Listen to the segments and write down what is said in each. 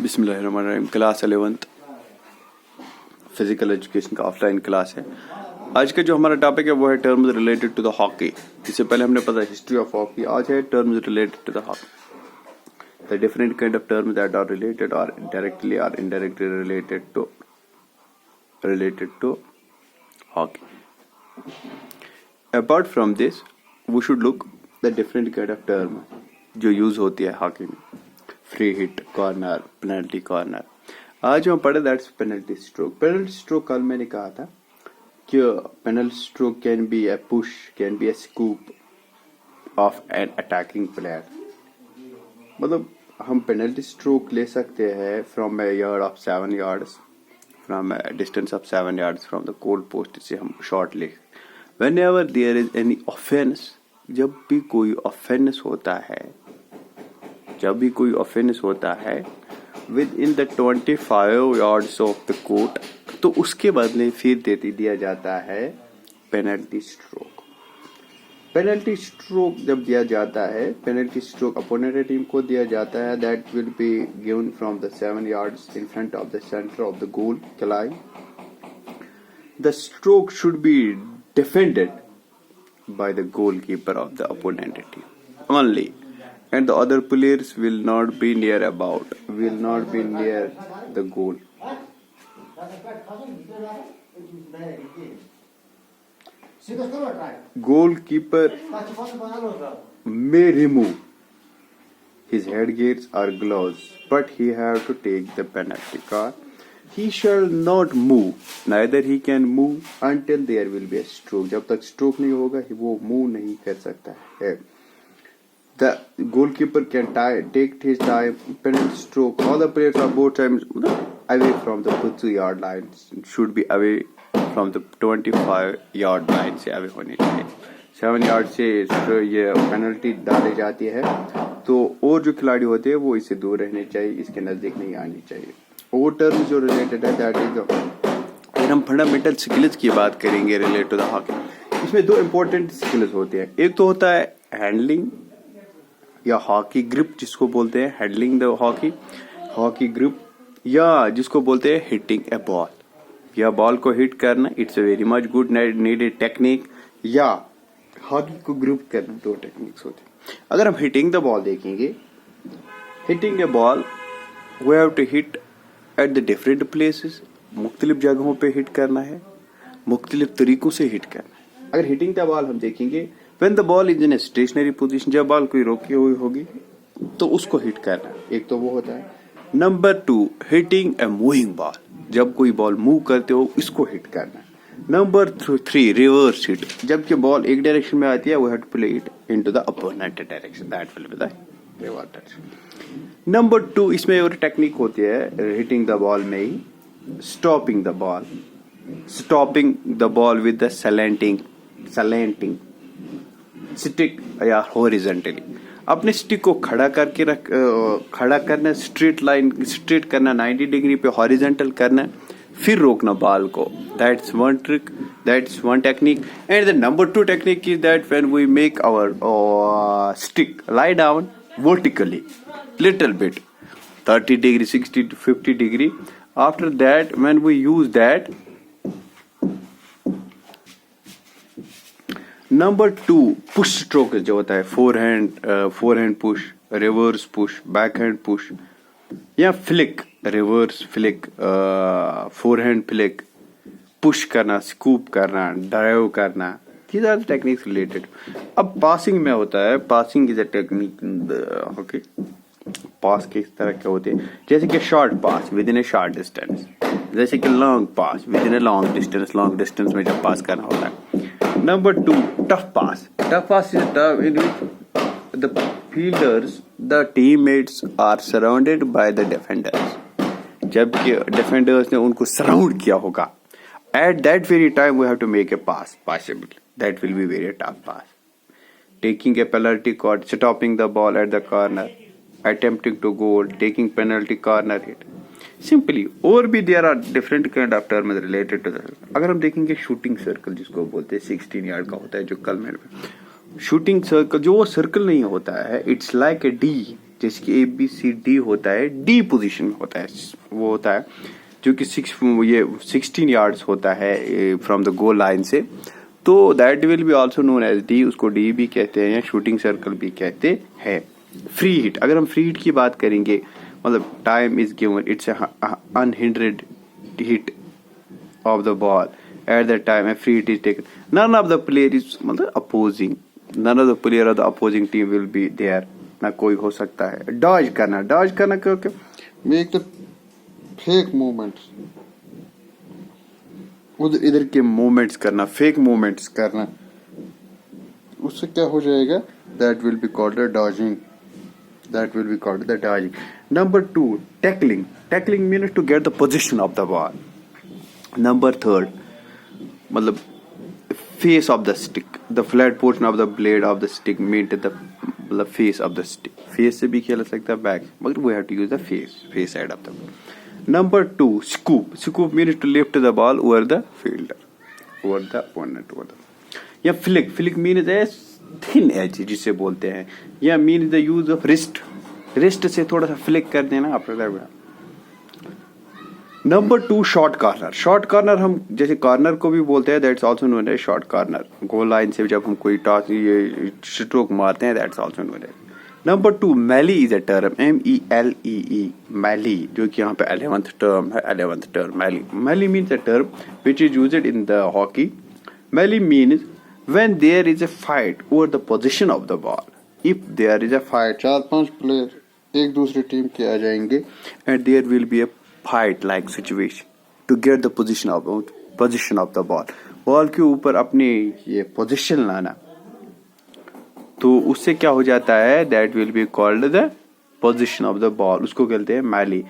बिस्मिल्लाहिर्रहमानिर्रहीम। Class 11th physical education का offline class है। आज का जो हमारा टॉपिक है वो है terms related to the hockey. इससे पहले हमने पता हिस्ट्री ऑफ हॉकी, आज है terms related to the hockey. The different kind of terms that are related और डायरेक्टली और indirectly related to hockey. Apart from this, we should look the different kind of term जो use होती है hockey में। Free hit, corner, penalty corner. आज हम पढ़े that's penalty stroke. Penalty stroke कल मैंने कहा था कि penalty stroke can be a push, can be a scoop of an attacking player. मतलब हम पेनल्टी स्ट्रोक ले सकते हैं from a yard of 7 yards, from a distance of 7 yards from the goal post से हम शॉट ले। Whenever there is any offence, जब भी कोई ऑफेंस होता है with in the 25 yards of the court, तो उसके बदले फिर दिया जाता है पेनल्टी स्ट्रोक। पेनल्टी स्ट्रोक जब दिया जाता है, पेनल्टी स्ट्रोक अपोनेंट टीम को दिया जाता है, that will be given from the 7 yards in front of the centre of the goal line. The stroke should be defended by the goalkeeper of the opponent team only, and the other players will not be near the goal. Goalkeeper may remove his headgears or gloves, but he have to take the penalty card. He shall not move, neither he can move until there will be a stroke. जब तक stroke नहीं होगा वो move नहीं कर सकता है। The goalkeeper can take his time. Penalty stroke. All the players are both times away from the 2-yard line. Should be away from the 25-yard line से away होने चाहिए। 7 yards से ये पेनल्टी डाली जाती है, तो और जो खिलाड़ी होते हैं वो इससे दूर रहने चाहिए, इसके नजदीक नहीं आनी चाहिए। वो टर्म जो रिलेटेड है दैट इज अगर हम फंडामेंटल स्किल्स की बात करेंगे रिलेटेड टू द हॉकी, इसमें दो इंपॉर्टेंट स्किल्स होते हैं। एक तो होता है हैंडलिंग या हॉकी ग्रिप, जिसको बोलते हैं हैंडलिंग द हॉकी ग्रिप, या जिसको बोलते हैं हिटिंग ए बॉल। या बॉल को हिट करना, it's a very much good needed technique, या हॉकी को ग्रिप करना, दो टेक्निक्स होते हैं। अगर हम हिटिंग द बॉल देखेंगे, hitting a ball we have to hit at the different places, मुख्तलिफ जगहों पे हिट करना है, मुख्तलिफ तरीकों से हिट करना है। अगर हिटिंग द बॉल हम देखेंगे, when the ball is in a stationary position, जब बॉल कोई रोकी हुई होगी तो उसको हिट करना, एक तो वो होता है। Number 2, hitting a moving ball, जब कोई बॉल मूव करते हो इसको हिट करना। नंबर 3, रिवर्स हिट, जबकि बॉल एक डायरेक्शन में आती है, we have to play it into the opponent direction, that will be the reverse hit. Number 2, इसमें और टेक्निक होती है हिटिंग द बॉल में ही, stopping the ball with the slanting stick या हॉरिजॉन्टली। अपने स्टिक को खड़ा करना, स्ट्रेट करना 90 डिग्री पे, हॉरिजॉन्टल करना, फिर रोकना बॉल को। That's one trick, that's one technique. And the number 2 technique is that when we make our stick lie down vertically little bit 30 degree 60 to 50 degree. After that, when we use that, number 2 push stroke जो होता है, forehand push, reverse push, backhand push, या flick, reverse flick, forehand flick, push करना, scoop करना, drive करना, these are the techniques related. अब passing में होता है, passing is a technique in the hockey. Pass किस तरह के होते हैं, जैसे कि short pass within a short distance, जैसे कि long pass within a long distance में जब पास करना होता है। Number 2, tough pass is tough in which the fielders, the teammates are surrounded by the defenders, जबकि defenders ने उनको सराउंड किया होगा। At that very time we have to make a pass possible, that will be very tough pass. Taking a penalty card, stopping the ball at the corner, attempting to goal, taking penalty corner hit. Simply, और भी there are different kind of terms related to that. अगर हम देखेंगे shooting circle, जिसको बोलते हैं 16 yard का होता है, जो कल मेरे शूटिंग सर्कल, जो वो सर्कल नहीं होता है, इट्स लाइक ए डी, जैसे कि ABCD होता है, D पोजीशन में होता है, वो होता है जो कि 16 यार्ड्स होता है फ्रॉम द गोल लाइन से, तो that will be also known as D, उसको D भी कहते हैं या शूटिंग सर्कल भी कहते हैं। फ्री हिट, अगर हम फ्री हिट की बात करेंगे, मतलब time is given, it's unhindered hit of the ball at that time a free hit is taken, none of the player is मतलब opposing, none of the player of the opposing team will be there, ना कोई हो सकता है। Dodge करना क्योंकि make the fake movements, उधर इधर के मूवमेंट्स करना, फेक मूवमेंट्स करना, उससे क्या हो जाएगा? that will be called the dodging, that will be called the dodging. Number 2, tackling means to get the position of the ball. Number 3, मतलब face of the stick, the flat portion of the blade of the stick means the मतलब face of the stick, face से भी खेल सकता है back, मगर we have to use the face side of the ball. Number 2, scoop means to lift the ball over the fielder, over the opponent, over the, या flick means a thin edge जिसे बोलते हैं, या means the use of wrist से थोड़ा सा flick कर देना अपना। नंबर 2, शॉर्ट कॉर्नर हम जैसे कॉर्नर को भी बोलते हैं, that's also known as short corner. Goal line से जब हम कोई टॉस ये स्ट्रोक मारते हैं, that's also known as. Number 2, melee is a term, MELEE, मैली, जो कि यहाँ पे 11th term melee means a term which is used in the hockey. Melee means when there is a fight over the position of the ball, if there is a fight, 4-5 player एक दूसरी टीम के आ जाएंगे and there will be a fight like situation to get the position of the ball के ऊपर अपनी ये पोजीशन लाना, तो उससे क्या हो जाता है, that will be called the position of the ball, उसको कहते हैं मैली।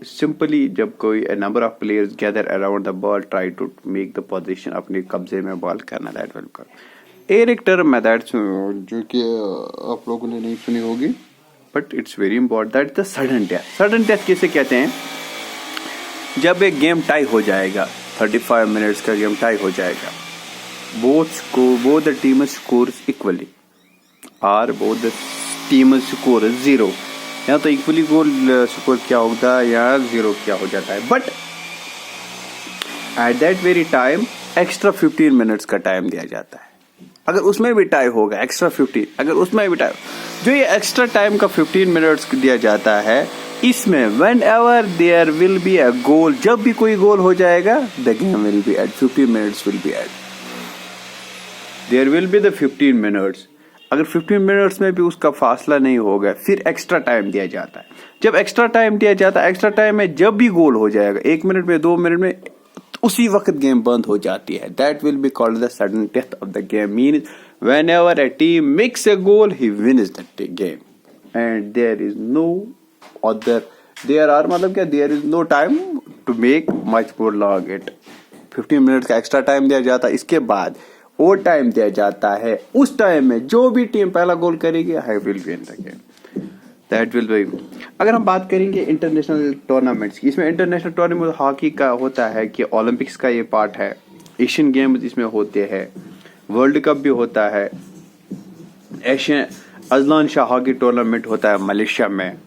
सिंपली जब कोई number of players gather around the ball try to make the position, अपने कब्जे में बॉल करना, दैट विल कॉल्ड एक टर्म है दैट्स जो कि आप लोगों ने नहीं सुनी होगी, but it's very important, that the sudden death किसे कहते हैं? जब एक गेम टाई हो जाएगा, 35 मिनट्स का गेम टाई हो जाएगा, both the teams scores equally और both the teams score 0, या तो इक्वली गोल स्कोर क्या होता है या 0 क्या हो जाता है, but at that very time extra 15 minutes का टाइम दिया जाता है। अगर उसमें भी टाई होगा एक्स्ट्रा 15, अगर उसमें भी टाई, जो ये एक्स्ट्रा टाइम का 15 मिनट्स दिया जाता है, इसमें whenever there will be a goal, जब भी कोई गोल हो जाएगा, the game will be at 15 minutes will be at, there will be the 15 minutes. अगर 15 मिनट्स में भी उसका फासला नहीं होगा, फिर एक्स्ट्रा टाइम दिया जाता है। जब एक्स्ट्रा टाइम दिया जाता है, एक्स्ट्रा टाइम में जब भी गोल हो जाएगा, 1 मिनट में 2 मिनट में, उसी वक्त गेम बंद हो जाती है। That will be called the sudden death of the game, mean whenever a team makes a goal he wins the game and there is no other, there are मतलब क्या, there is no time to make much more long it. 15 minutes का extra time दिया जाता है, इसके बाद और time दिया जाता है, उस टाइम में जो भी टीम पहला गोल करेगी I will win the game, that will B. अगर हम बात करेंगे इंटरनेशनल टूर्नामेंट्स की, इसमें इंटरनेशनल टूर्नामेंट हॉकी का होता है कि ओलंपिक्स का ये पार्ट है, एशियन गेम्स इसमें होते हैं, वर्ल्ड कप भी होता है, Asian Azlan Shah hockey tournament होता है मलेशिया में,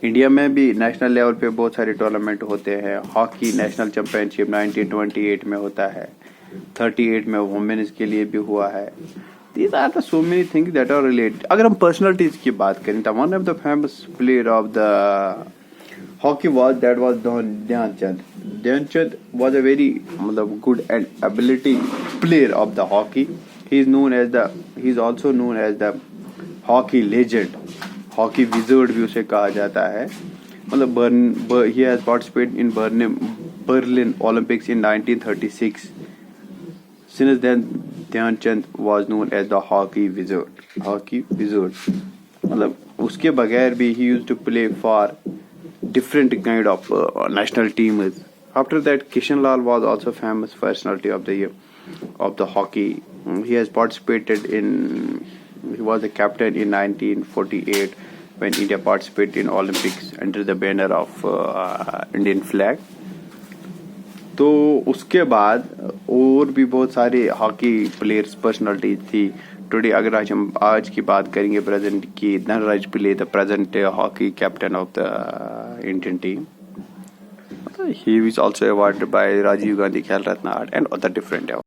इंडिया में भी नेशनल लेवल पे बहुत सारे टूर्नामेंट होते हैं। हॉकी नेशनल चैंपियनशिप 1928 में होता है, 38 में वुमेन्स के लिए भी हुआ है। These are the so many things that are related. अगर हम पर्सनालिटीज की बात करें तो one of the famous player of the hockey was Dhyan Chand. Dhyan Chand was a very मतलब good and ability player of the hockey. He is also known as the hockey legend. Hockey wizard भी उसे कहा जाता है। मतलब he has participated in Berlin Olympics in 1936. Since then, Dhyanchand was known as the hockey wizard. मतलब उसके बगैर भी he used to play for different kind of national teams. After that, Kishan Lal was also famous personality of the year of the hockey. He has participated he was a captain in 1948 when India participated in Olympics under the banner of Indian flag. तो उसके बाद और भी बहुत सारे hockey players personalities थी। Today अगर आज की बात करेंगे प्रेजेंट की, Dhanraj Pillay the present hockey captain of the Indian team. He is also awarded by Rajiv Gandhi Khel Ratna Award and other different awards.